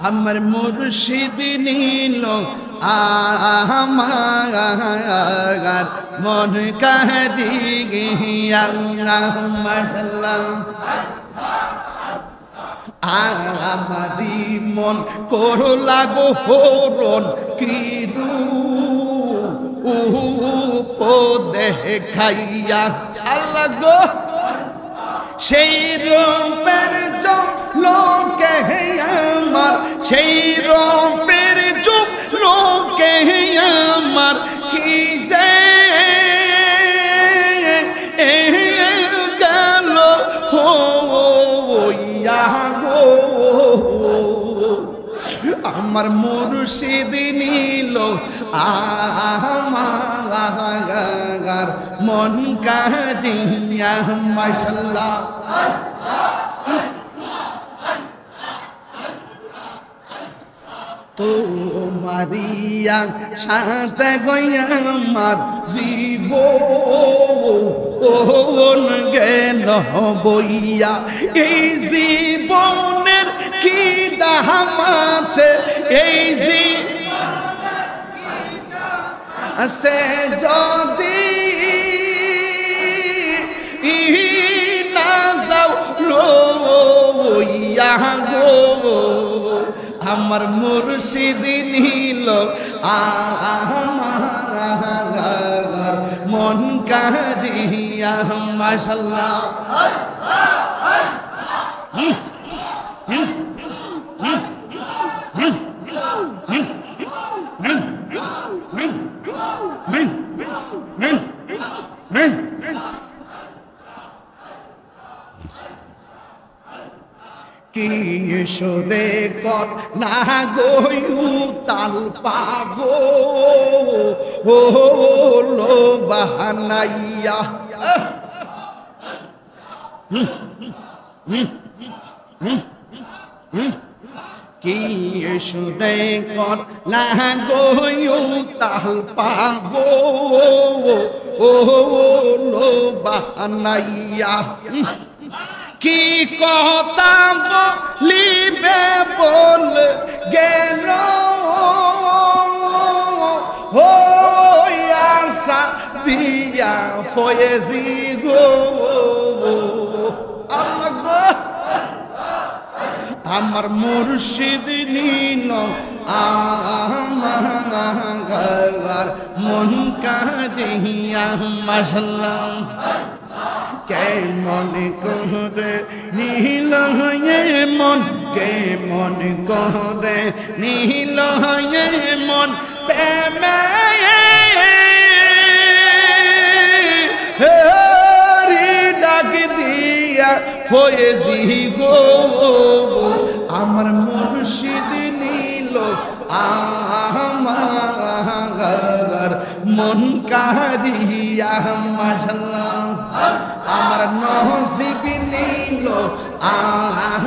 আমার মুর্শিদ নীল আমার মন কারিয়া মাশাআল্লাহ আমারি মন করলা গো হরণ কিরু দেখাইয়া আল্লাহ গো সেই রূপের লোকে আমার সেই রূপের লোকে আমার কি যে গেল হইয়া গো আমার মুর্শিদ নীল আমার মন কারিয়া মাশাআল্লাহ তোমারিয়া সাথে গইয়া আমার জীবন গেল বইয়া এই জীবনের কি দাম আছে এই সে যদি না যাও লইয়া গো আমার মুর্শিদ নীল আমার মন কারিয়া মাশাআল্লাহ কি সুরে কর না গয়ু তাল পাগো লো বাহানাইয়া কি সুরে কর না গয়ু তাল পাগো লো বাহানাইয়া কি কথা বলিবে বল গেল আশা দিয়া ফয়েজি গো আল্লাহ আমার মুর্শিদ নীল আমার মন কারিয়া মাশাআল্লাহ কে মনে করে নীল হয়ে মন কে মনে করে নীল হয়ে মন প্রেমে ডাক দিয়া ফয়েজি গো আমার মুর্শিদ নীল আমার মন কারিয়া মাশাআল্লাহ আমার নসিব নীল আমার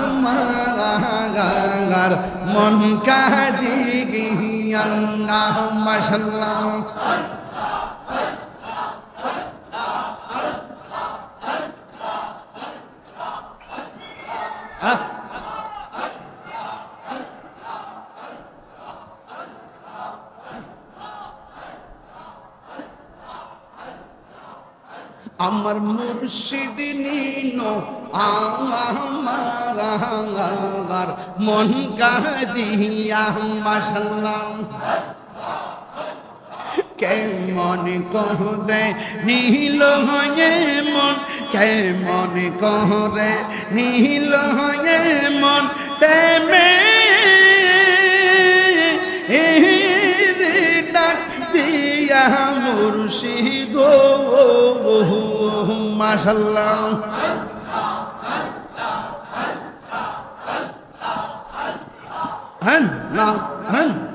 মন কারিয়া মাশাআল্লাহ আমার মুর্শিদ নীল আমার মন কারিয়া মাশাআল্লাহ কে মনে করে নীল হয়ে মন কে মনে করে নীল হয়ে মন প্রেমে ডাক দিয়া মুর্শিদ মাশাআল্লাহ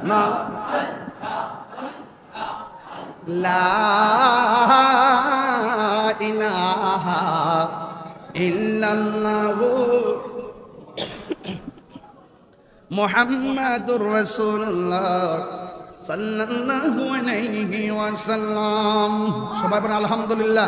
না লা ইলাহা ইল্লাল্লাহ মুহাম্মাদুর রাসূলুল্লাহ সাল্লাল্লাহু আলাইহি ওয়াসাল্লাম। সবাই বলেন আলহামদুলিল্লাহ।